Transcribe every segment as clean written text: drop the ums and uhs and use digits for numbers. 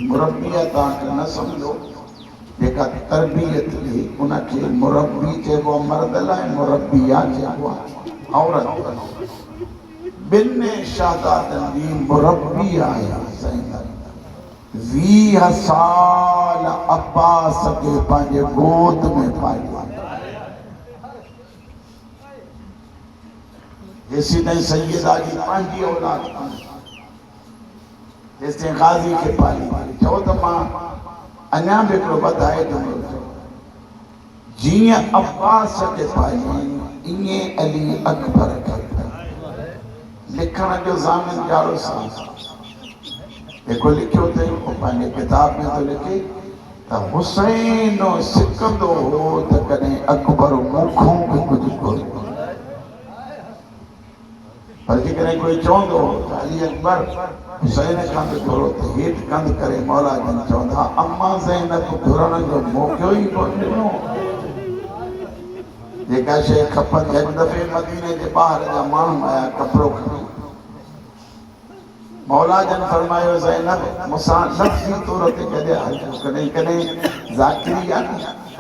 मुरब्बिया तव्हांखे न सम्झो, जेका तरबियत ॾे उनखे मुरब्बी चइबो आहे मर्द लाइ, मुरब्बिया चइबो आहे औरत। ॿिनि शहदादनि जी मुरब्बी आहे साईं। 20 साल अब्बास खे पंहिंजे गोद में पालियो। जेसीं ताईं सैयदा जी पंहिंजी औलाद तेसिताईं गाज़ी खे पाली। चओ त मां अञा बि हिकिड़ो वधाए जुमिलो चओ, जीअं अब्बास खे पाली ईअं अली अकबर खे। लिखण जो ज़ामिन ॼाणो सां जेको लिखियो अथई उहो पंहिंजे किताब में थो लिखे त हुसैन सिकंदो हो त कॾहिं अकबर मुखों बि कुझु कोन। पर जेकॾहिं कोई चवंदो त अली अकबर हुसैन खां बि थोरो त हेठि कंध करे मौला जन चवंदा अम्मा ज़ैनब घुरण जो मौक़ो ई कोन ॾिनो। जेका शइ खपंदी, हिकु दफ़े मदीने जे ॿाहिरि जा माण्हू आया कपिड़ो खणी, मौला जन फरमायो ज़ैनब मूंसां लफ़्ज़ी तौर ते गॾु हलिजो। कॾहिं कॾहिं ज़ाकिरी आहे न,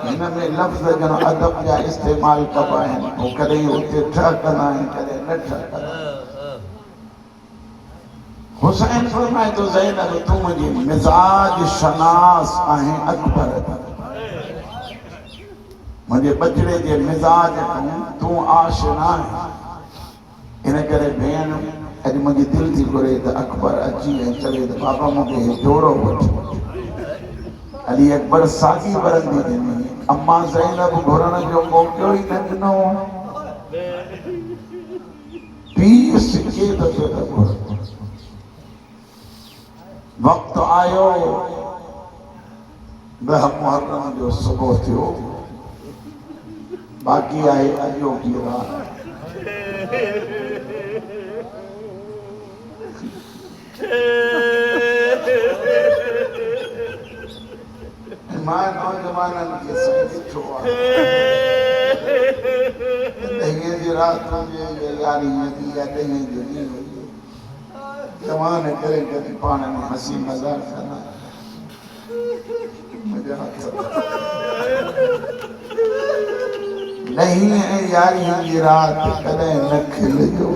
हिन में लफ़्ज़ जन अदब जा इस्तेमालु कबा आहिनि, पोइ कॾहिं उते ठह कंदा आहिनि, कॾहिं न ठह कंदा आहिनि। हुसैन फरमाए थो ज़ैनब तूं मुंहिंजी मिज़ाज शनास आहीं अकबर, मुंहिंजे बचड़े जे मिज़ाज तूं आशिना आहीं। इन करे भेण अॼु मुंहिंजी दिलि थी घुरे त अकबर अची ऐं चवे त बाबा मूंखे जोड़ो वठी। अली अकबर साॻी वरंदी ॾिनी, अम्मा ज़ैनब घुरण जो मौक़ो ई न ॾिनो। पीउ सिके दफ़े त घुर। वक़्तु आयो 10 मुहर्रम जो सुबुह थियो, बाक़ी आहे अॼोकी रात। मां नौजवाननि खे साईं ॾिठो आहे ॾहींअ जी राति हुजे या 11वीं जी या 10वीं जो ॾींहुं हुजे, जवान करे कॾहिं पाण में हंसी मज़ाक कंदा। मुंहिंजा हथ 9वीं ऐं 11वीं जी राति कॾहिं न खिलजो।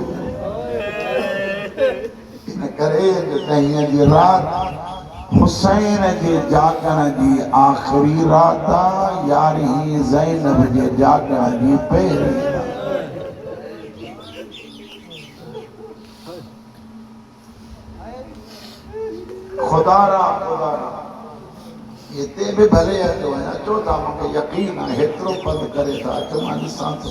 इन करे 9वीं जी राति हुसैन जे जागण जी आख़िरी राति आहे, 11वीं ज़ैनब जे जागण जी पहिरीं राति। खुदा रा हिते बि भले अचो ऐं अचो था, मूंखे यकीन आहे हेतिरो पद करे था अचो, मां ॾिसां थो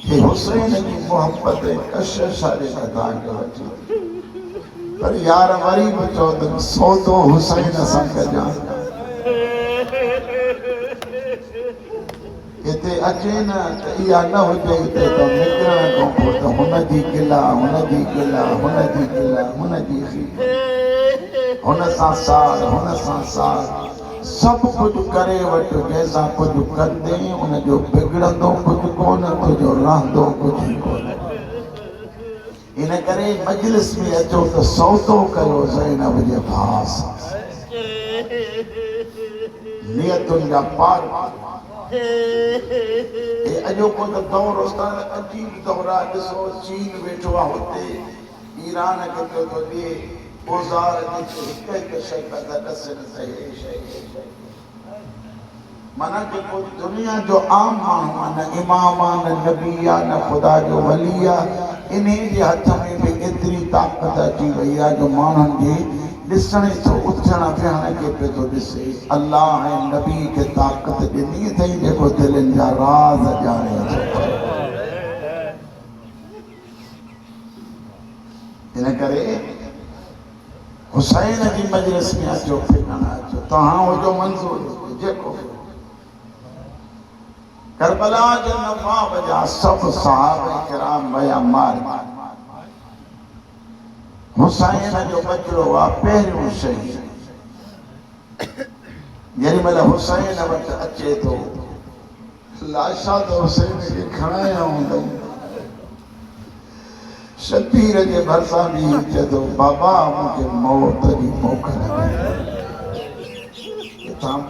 हे हुसैन जी मोहबत कशिश आहे तव्हांखे वठी। पर यार वरी बि चओ त सौदो हुसैन सां कजां। हिते अचे न त इहा न हुजे हिते त निकिरण खां पोइ त हुनजी गिला, हुनजी गिला, हुनजी गिला, हुनजी हुन सां साड़, हुन सां साड़, सभु कुझु करे वठि जंहिंसां कुझु कंदे उनजो बिगड़ंदो कुझु कोन, तुंहिंजो रहंदो कुझु कोन। इन करे मजलिस में अचो त सौदो कयो ज़ैनब जे भाउ सां, नियतुनि जा पार। अॼोको त दौरु अजीब दौरु आहे। ॾिसो चीन वेठो आहे हुते, ईरान खे पियो थो ॾिए औज़ार, हिकु हिकु शइ पिया था ॾसनि त हे शइ हे शइ। माना जेको दुनिया जो आम माण्हू आहे, न इमाम आहे, न नबी आहे, न ख़ुदा जो वली आहे, इन जे हथ में बि एतिरी ताक़त अची वई आहे जो माण्हुनि जे ॾिसण थो, उथण विहण खे पियो थो ॾिसे। अल्लाह ऐं नबी खे ताक़त ॾिनी अथई जेको दिलनि जा राज़ ॼाणे थो। इन करे हुसैन जी मजलिस में अचो, फिकण अचो, तव्हां हुजो मंज़ूर जेको। करबला जे नवाब जा सभु सहाबा किराम वया मार। हुसैन जो बचड़ो आहे पहिरियों शहीद। जेॾी महिल हुसैन वटि अचे थो, लाशा त हुसैन खे खणाया हूंदई, शबीर के भरसा भी चलो बाबा मुझे मौत की मोकल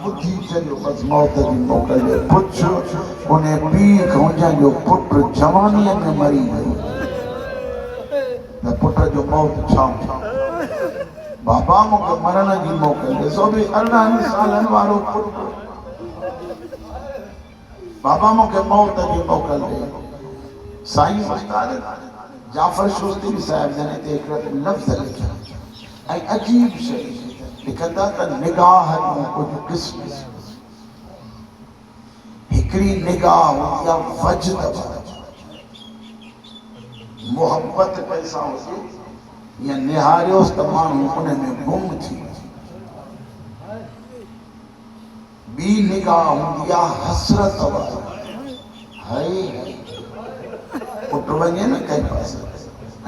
बुद्धि चलो बस मौत की मोकल पुछ उन्हें पी खौजा जो पुट जवानी में मरी गई पुट जो मौत छाम बाबा मुझे मरण की मोकल सो भी 18 सालन वारो पुट बाबा मुझे मौत की मोकल साईं उस्ताद जाफर शोस्ती साहब ने एक लफ्ज लिखा ऐ अजीब शय लिखंदा त निगाह में कुछ किस्म हिकड़ी निगाह या वजद मोहब्बत कैसा होती या निहारियोस त माण्हू उन में गुम थी बी निगाह होंदी हसरत हाय पुट वञे न कंहिं पासे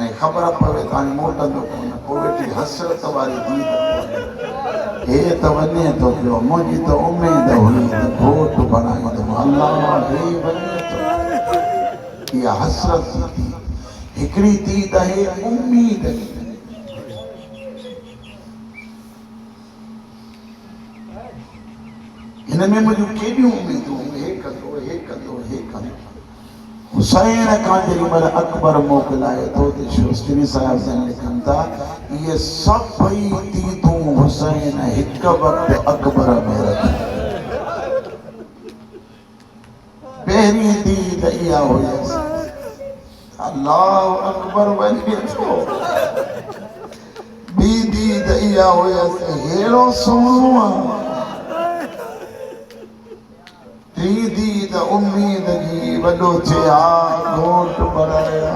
ऐं ख़बर पवे त हाणे मोटंदो कोन पोइ वेठी हसरत वारी दीद हे त वञे थो पियो मुंहिंजी त उमेद हुई त घोट बणाईंदो अलाह हे वञे थो इहा हसरत थी हिकिड़ी दीद आहे उम्मीद हिन में मुंहिंजूं केॾियूं उमेदूं हे कंदो हे कंदो हे कंदो हुसैन का जेमल अकबर मोकलाए तो शोस्त्री साहब से लिखन था ये सभई दीदूं हुसैन हिक वक्त अकबर में रखी पहली दीद इहा हुयसि अल्लाह अकबर वञे थो ॿी दीद इहा हुयसि हेड़ो सोनो आहे दीदी द उम्मीद की वडो थिया घोट बणाया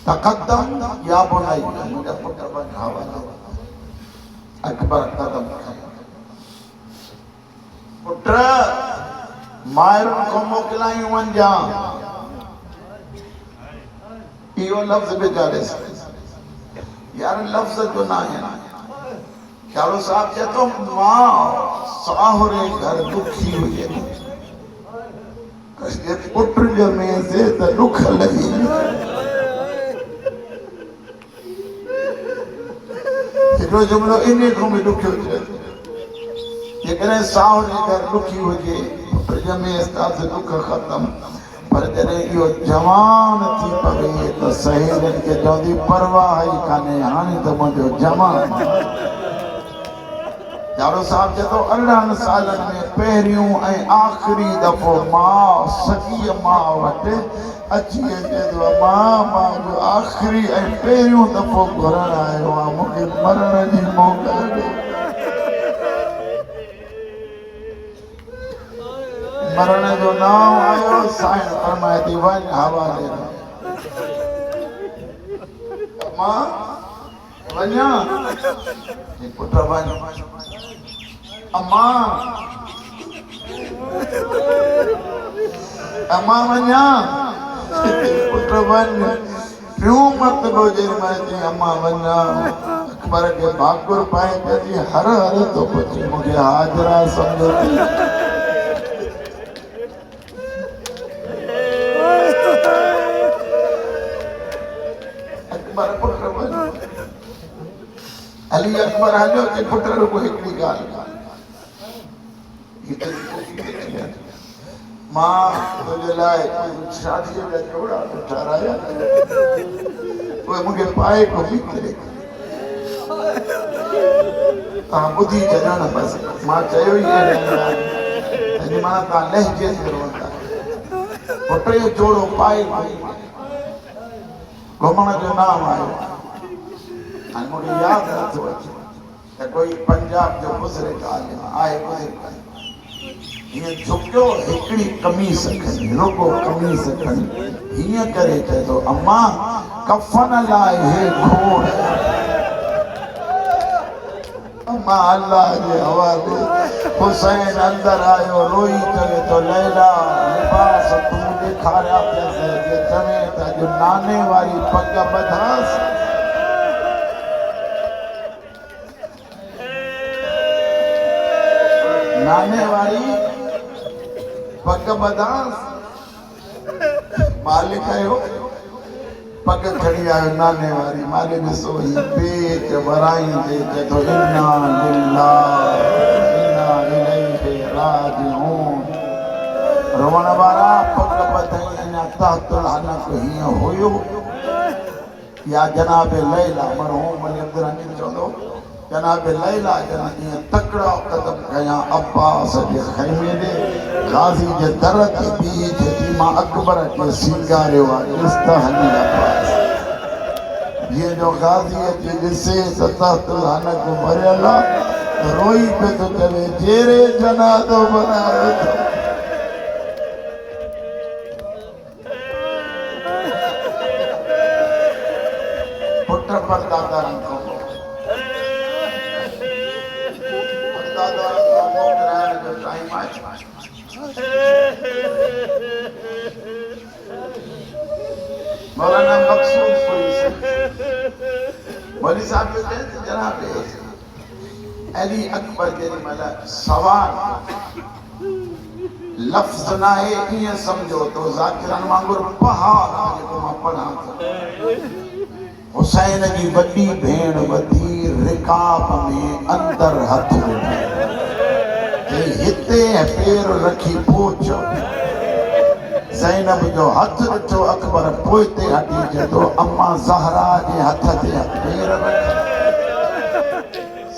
तकदम या बुनाई मुझे पुट बढ़ावा अकबर कदम पुट मायरुन को मोकलाई वन जा इहो लफ्ज बेचारे यार लफ्ज जो ना है चारो साहब चए तो मां साहुरे घर दुखी हुजे पुट जमे से त दुख लगी हिकिड़ो जुमिलो इन खां बि ॾुखियो थिए जेकॾहिं साहुरे घर दुखी हुजे पुट जमे त दुख ख़तम पर जॾहिं इहो जवान थी पवे त सहेलियुनि खे चवंदी परवाह ई कान्हे हाणे त मुंहिंजो जवान जाड़ो साहब चए 18 सालन में पहिरियों ऐं आख़िरी दफ़ो मां सॼी मां वटि अची अचे थो मां जो आख़िरी ऐं पहिरियों दफ़ो घुरण आयो आहे मूंखे मरण जी मोकल ॾे मरण जो नाम आयो साईं फरमाए थी वञ हवाले मां वञा पुट वञ अम्मा अम्मा वञा पुट वञ पियो मत गोजे मैं अम्मा वञा अकबर के भाकुर पाए जी हर हर तो पुछी मुझे हाजरा समझो अकबर पुट वञ अली अकबर हलियो के पुट को हिकड़ी ॻाल्हि मां तुझे लाइ शादीअ जा जोड़ा ठाराया उहे मूंखे पाए को निकिरे तव्हां ॿुधी छॾियो न बसि मां चयो ई आहे माना तव्हां लहजे ते रहंदा पुट जो जोड़ो पाए घुमण जो नाम आयो हाणे मूंखे यादि नथो अचे त कोई पंजाब जो बुज़ुर्ग आहे हीअं झुकियो हिकिड़ी कमीस खणी रुगो कमीस खणी हीअं करे चए थो अम्मा कफन लाइ हे घोड़ अम्मा अल्लाह जे हवाले हुसैन अंदर आयो रोई चवे तो लैला लिबास तूं ॾेखारिया पियसि जे चवे त अॼु नाने वारी पग ॿधांसि नाने वारी पग ॿधांसि मालिक आयो पग खड़ी आयो नाने वारी मालिक ॾिसो ही पेच वराई दे तो इन्ना इलैहि राजिऊन रोवण वारा पग ॿधई अञा तहतुल हनक हीअं हुयो या जनाब लैला मरहूम अली अब्दुल हमीद चवंदो जनाब लैला जना ईअं तकड़ा कदम कया अब्बास जे ख़ैमे ॾे गाज़ी जे दर ते बीह थी मां अकबर खे सींगारियो आहे इस्तहनी अब्बास जीअं जो गाज़ी अची ॾिसे त तहतुल हनक भरियल आहे रोई पे तो चवे जेरे जनाज़ो बनायो पुट परदादारनि खां मोकिलाइण जो टाइम आहे मौलाना मक़सूद मौलवी साहब जो चए जनाब अली अकबर जेॾी महिल सवाल लफ़्ज़ न आहे ईअं सम्झो तो ज़ाकिरनि वांगुरु पहाड़ आहे जेको मां पढ़ां थो हुसैन जी वॾी भेण वधी रिकाब में अंदर हथ विधो हिते पेर रखी पोच ज़ैनब जो हथ ॾिठो अकबर पोइते हटी चए अम्मा ज़हरा जे हथ ते पेर रख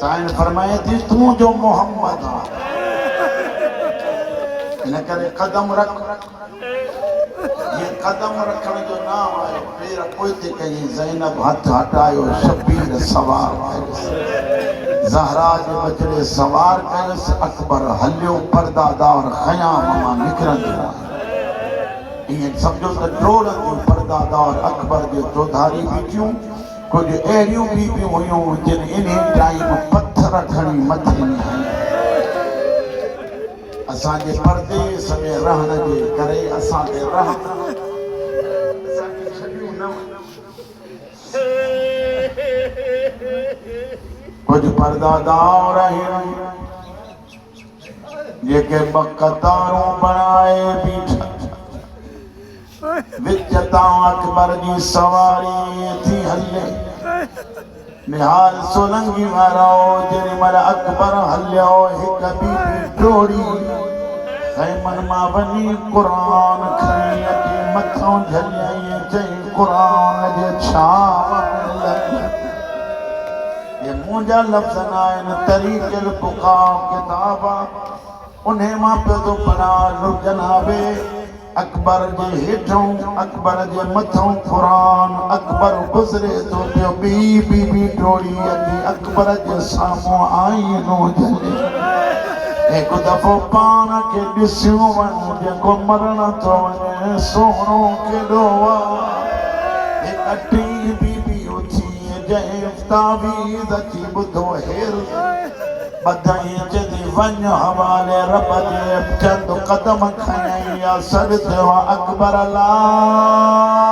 साईं फरमाए थी तूं जो मोहम्मद आहे इन करे कदम रख ये कदम रखण जो नाम आयो पेर पोइते कई ज़ैनब हथ हटायो शबीर सवार कयुसि ज़हरा जे बचड़े सवार कयुसि अकबर हलियो पर्दादार ख़याम मां निकिरंदियूं ईअं सम्झो त टोड़ंदियूं पर्दादार अकबर जे चौधारी बीठियूं कुछ अहिड़ियूं बीबियूं हुयूं जिन इन टाइम पत्थर खणी मथे में हयूं असांजे परदेस में रहण जे करे असांखे रहण कुछ पर्दादार आहिनि जेके ॿ कतारूं बणाए बीठा विच तां अकबर जी सवारी थी हले निहाल सोलंगी वारो जेॾी महिल अकबर हलियो हिक बीबी टोड़ी ख़ैमन मां वञी क़ुरान खणी अची मथां झलियई चई क़ुरान जे छाव ये मुंहिंजा लफ़्ज़ न आहिनि तरीक़ुल बुकाउ किताब उन मां पियो थो पढ़ां जनाबे अकबर जे हेठों अकबर जे मथों क़ुरान अकबर गुज़रे तो पियो ॿी बीबी टोड़ी अची अकबर जे साम्हूं आईनो झले हिकु दफ़ो पाण खे ॾिसियो वञ जेको मरण थो वञे सोणो केॾो आहे हिक टी बीबी उथी जंहिं तावीज़ अची ॿुधो हेर बधाई चई वञ हवाले रब जे चंद कदम खयई या सर थियो अकबर लाल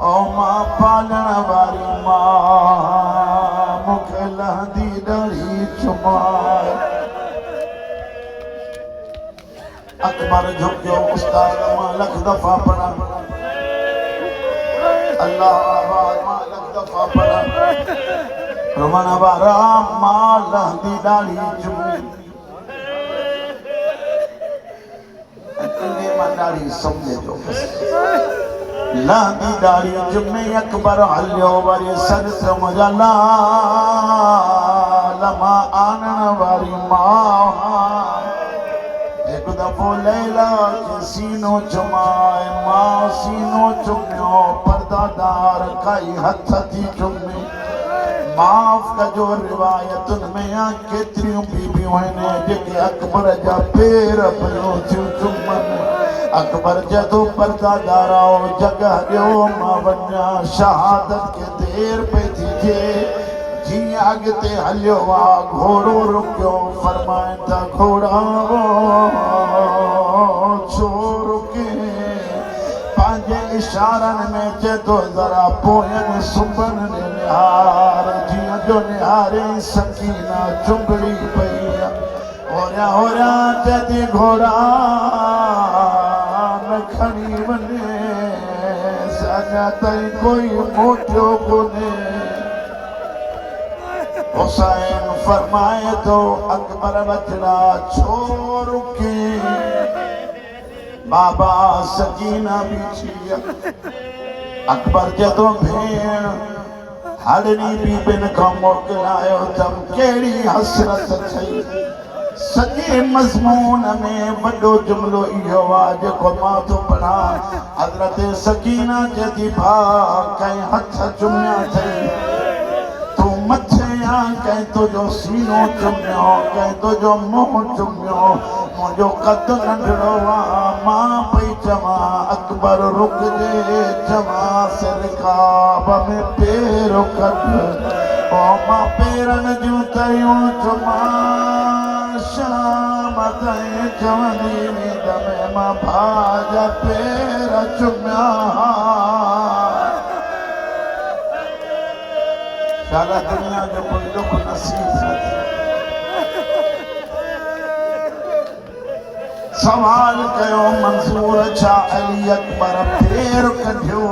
ओ मां पालण वारी मां मूंखे लहंदी ॾड़ी चुमाए अकबर झुकियो उस्ताद मां लख दफ़ा पढ़ा अल्लाह आबाद मां लख दफ़ा पढ़ा रमण वारा मां लहंदी ॾाढ़ी चुमी इने मां ॾाढ़ी सम्झे थो लहंदी ॾाढ़ी चुमी अकबर हलियो वरी सर मुंहिंजा लाल मां आनण वारी मां हिकु दफ़ो लैला खे सीनो चुमाए मां सीनो चुमियो पर्दादार काई हथ थी चुमी माफ़ कजो रिवायतुनि में या केतिरियूं बीबियूं आहिनि जेके अकबर जा पेर पियो थियूं चुमनि अकबर जदो पर्दादार आओ जगह ॾियो मां वञा शहादत खे देर पई थी थिए जीअं अॻिते हलियो आहे घोड़ो रुकियो फरमाइनि था घोड़ा छो रुके पंहिंजे इशारनि में चए थो ज़रा पोयनि सुबनि ॾे निहार जीअं जो निहारे सकीना चुंबड़ी पई होरिया होरिया चए थी घोड़ा न खणी वने अञा ताईं कोई मोटियो कोन्हे। हुसैन फरमाए तो अकबर बचड़ा छो रुकी। बाबा सकीना बीठी अकबर जदों भेण हालनी बीबिन खां मोकिलायो तम कहिड़ी हसरत थई। सॼे मज़मून में वॾो जुमिलो इहो आहे जेको मां थो पढ़ा। हज़रत सकीना चए थी भाउ कंहिं हथ चुमिया अथई तूं मथे आ कंहिं तुंहिंजो सीनो चुमियो कंहिं तुंहिंजो मुंहुं चुमियो मुंहिंजो कद नंढड़ो आहे। मां पई चवां अकबर रुकजे चवां सिरकाब में पेर कढ ओ मां पेरनि जूं तरियूं चुमां शाम ताईं चवंदी नींद में मां भाउ जा पेर चुमिया। सारा दुनिया जो कोई दुख नसीब न सवाल कयो मंसूर छा अली अकबर पेर कढियो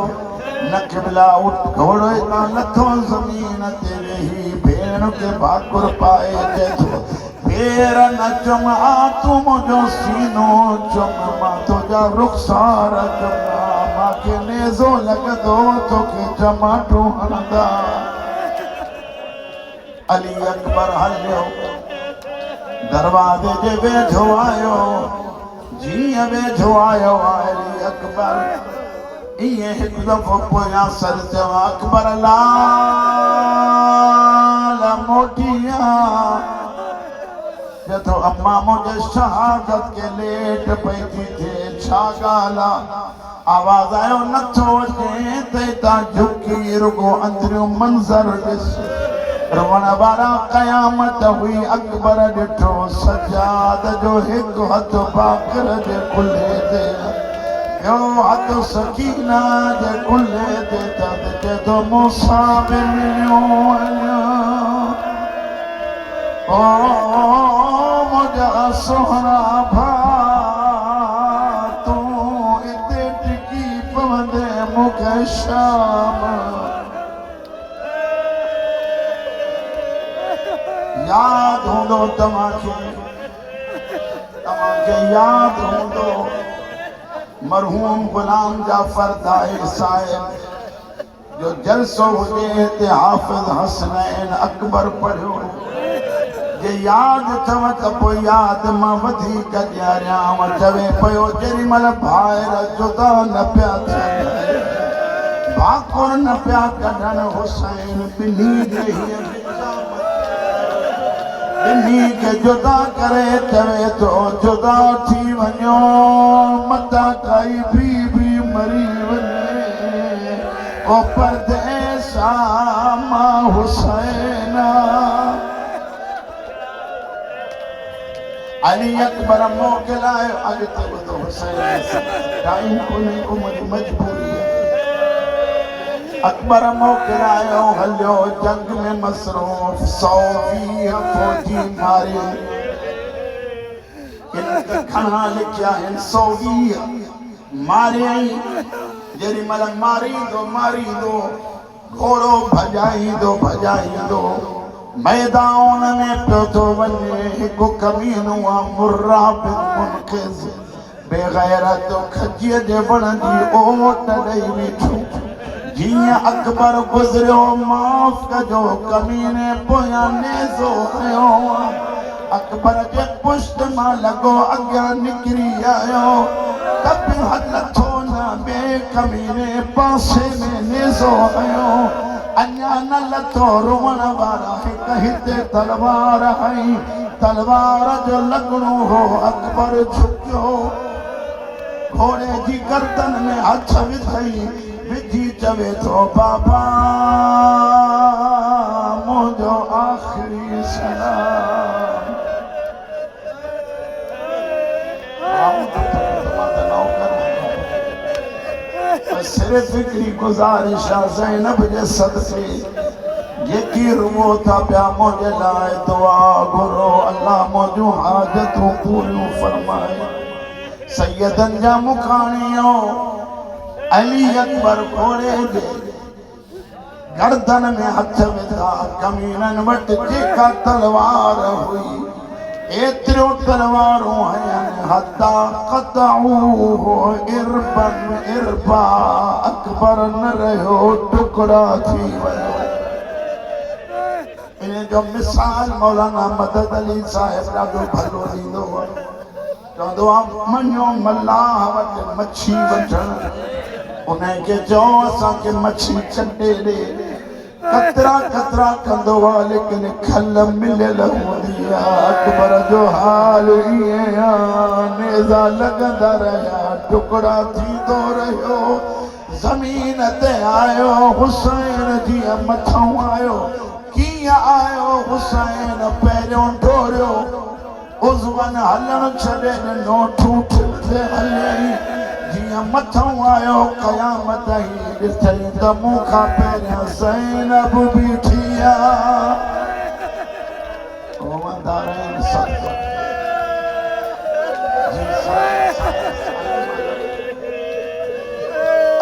न क़िबला उठ घोड़ो इतां लथो ज़मीन ते वेही भेण खे भाकुर पाए चए थो पेर न चुम आ तूं मुंहिंजो सीनो चुम मां तुंहिंजा रुख़सार चुमा मांखे नेज़ो लॻंदो तोखे चमाटो हणंदा। अली अकबर हलियो दरवाजे जे वेझो आयो जीअं वेझो आयो अली अकबर इएं हिकु दफ़ो पोयां सर चयो अकबर लाल मोटिया चए थो अम्मा मुंहिंजे शहादत के लेट पई थी थिए छा ॻाल्हि आहे। आवाज़ आयो नथो अचे त हितां झुकी रुगो अंदरियूं मंज़र ॾिस। रवण वारा क़यामत हुई अकबर ॾिठो सजाद जो हिकु हथु बाकर जे कुल्हे ते ॿियो हथु सकीना जे कुल्हे ते चए थो मूंसां बि मिलियो ओ मुंहिंजा सोहरा भाउ तूं हिते टिकी पवंदे मूंखे शाम याद हूंदो तव्हांखे याद हूंदो मरहूम गुलाम जाफर दाहिर साहिब जो जलसो हुजे ते हाफ़िज़ हसनैन अकबर पढ़ियो जे याद अथव त पोइ याद मां वधीक ॾियारियांव चवे पियो जेॾीमहिल ॿाहिरि जुदा न पिया थियनि भाकुर न पिया कढनि हुसैन ॿिन्ही खे जुदा करे चवे थो जुदा थी वञो मता काई बि मरी वञे ओ परदेसा मां हुसैन। अली अकबर मोकिलायो अॻिते ॿुधो हुसैन टाइम कोन्हे को मुंहिंजी मजबूरी आहे। अकबर मोकिलायो हलियो जंग में मसरूफ़ 120 फौजी मारे इन खणा लिखिया आहिनि 120 मारे जेॾीमहिल मारींदो घोड़ो भॼाईंदो मैदान में पियो थो वञे हिकु कमीनो आहे मुर्रा बिन मुनक़िज़ बेग़ैरत खजीअ जे वण जी ओट ॾेई बीठो जीअं अकबर गुज़रियो माफ़ कजो कमीने पोयां नेज़ो खयो अकबर जे पुष्ट मां लॻो अॻियां निकिरी आयो कपियो लथो न ॿिए कमीने पासे में नेज़ो खयो अञा न लथो रुवण वारा हिकु हिते तलवार हई तलवार जो लॻणो हो अकबर झुकियो घोड़े जी गर्दन में हथ विझी चवे थो बाबा मुंहिंजो आख़िरी सलाम सिर्फ़ हिकिड़ी गुज़ारिश आहे ज़ैनब जे सदक़े जेकी रुओ था पिया मुंहिंजे लाइ दुआ घुरो अल्लाह मुंहिंजूं हाजतूं पूरियूं फरमाए सैयदन जा मुखाणियो अली अकबर घोड़े दे गर्दन में हथ विधा कमीनन वट जेका तलवार हुई एतिरो तलवारूं हयन हता क़तऊहु इरबन इरबा अकबर न रहियो टुकड़ा थी वियो। इन जो मिसाल मौलाना मदद अली साहिब ॾाढो भलो ॾींदो हो। चवंदो आहे मञो मल्लाह वटि मच्छी वठण उनखे चओ असांखे मच्छी चटे ॾे कतरा कतरा कंदो आहे लेकिन खल मिलियल हूंदी आहे। अकबर जो हाल ईअं आहे नेज़ा लॻंदा रहिया टुकड़ा थींदो रहियो। ज़मीन ते आयो हुसैन जीअं मथां आयो कीअं आयो हुसैन पहिरियों डोरियो उज़वन हलण छॾे ॾिनो ठूठ ते हले जियां मथां आयो क़यामत ई ॾिठई त मूंखां पहिरियां ज़ैनब बीठी आहे।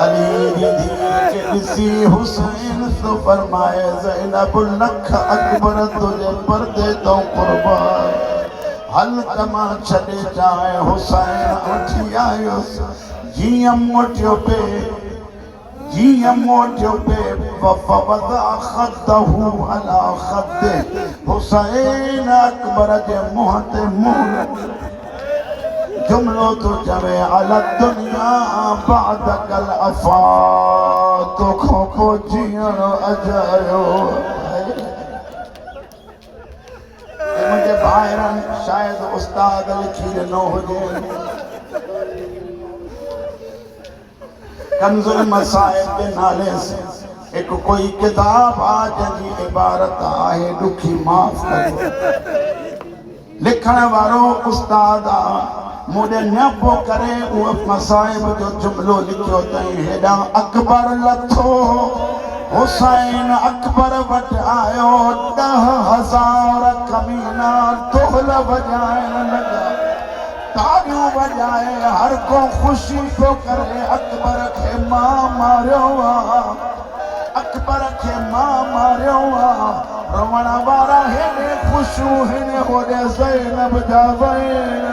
अली जी धीअ खे ॾिसी हुसैन तो फरमाए ज़ैनब लख अकबर तुझे पर्दे तो कुर्बान हल तमा छॾे जाए हुसैन उठी आयुसि जियां मोटियो पे फवदा ख़दहु अला ख़दे हुसैन अकबर जे मुंह ते मुंह जुमलो तो चवे अला दुनिया बादकल अफात खो जीअण अजायो। मुझे भाइरन शायद उस्ताद लिखी ॾिनो हुजे कंज़ुल मसाइब के नाले से एक कोई किताब आ जंहिंजी इबारत आहे ॾुखी माफ़ कजो। लिखण वारो उस्ताद मुझे न पो करे उहो मसाइब जो जुमलो लिखियो अथई हेॾां अकबर लथो हुसैन अकबर वट आयो 10,000 कमीना दोहल वजाइण लगा तालियूं वजाए हर को खुशी पियो करे अकबर खे मां मारियो आहे अकबर खे मां मारियो आहे। रवण वारा हेॾे ख़ुशियूं हिन होॾे ज़ैनब जा वैन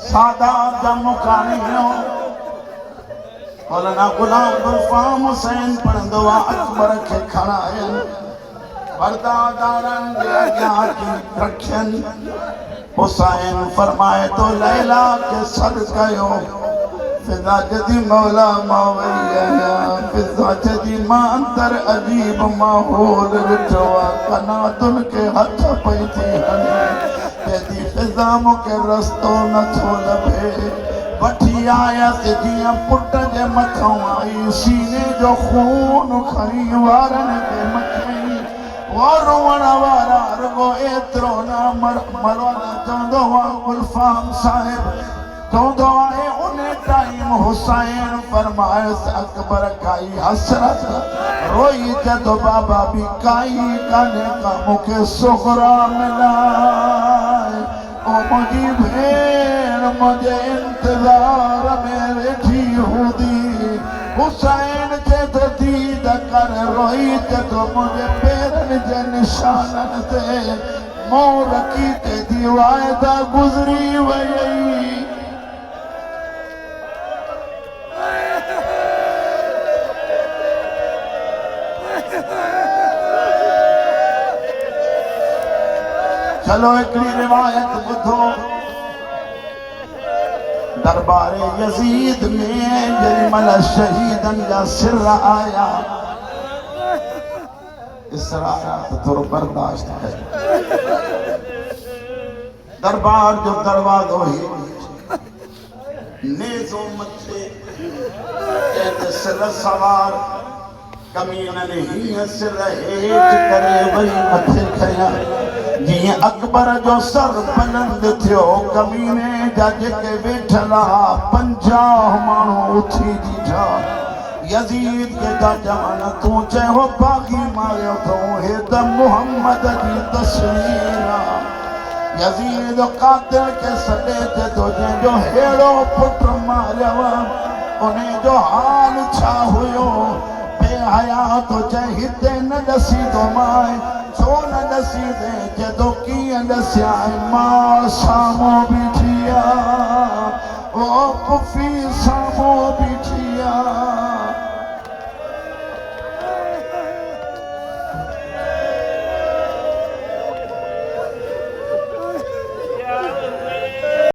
सादात जा मुखाणियो मौलाना गुलाम गुलफाम हुसैन पढ़ंदो आहे अकबर खे खणायनि पर्दादारनि जे अॻियां रखियनि। हुसैन फरमाए तो लैला के सॾु कयो फिज़ा जदी मौला मां वई आहियां फिज़ा जदी मां अंदर अजीब माहौल ॾिठो आहे कनातुनि खे हथ पई थी हणे तेदी फिज़ा मूंखे रस्तो नथो लभे वठी आयसि जीअं पुट जे मथां आई सीने जो खून खणी वारनि खे मथां वो रोवण वारा रुगो एतिरो न मौलाना चवंदो आहे गुलफाम साहिब चवंदो आहे उन टाइम हुसैन फरमायसि अकबर काई हसरत रोई चतो बाबा बि काई कान्हे का मूंखे सुगरा मिलाए ओ मुंहिंजी भेण मुंहिंजे इंतज़ार में वेठी हूंदी। हुसैन चए थो दीद कर रोई चतो मुंहिंजे पेरनि जे निशाननि ते मोर की ते दीवायदा गुज़री वई। चलो हिकिड़ी रिवायत ॿुधो दरबारे यज़ीद में जेॾीमहिल शहीदनि जा सिर आया इसरार त थोरो बर्दाश्त कयो दरबार जो दरवाज़ो नेज़ो मथे ते सिर सवार कमीननि हीअं सिर हेठि करे वरी मथे खयां जीअं अकबर जो सर बुलंद थियो कमीने जा जेके वेठल 50 माण्हू उथी बीठा यजीद के जवान तू चहो बागी मारियो तो हे त मोहम्मद जी तस्वीर यजीद कातिल के सॾे ते तो जो हेड़ो पुट मारियो उन्हें जो हाल छा हुयो बेहया तो चए हिते न ॾसी तो माए छो न ॾसी दे जदो कीअं ॾसिया मां साम्हूं बीठी आ ओ पुफी साम्हूं बीठी आ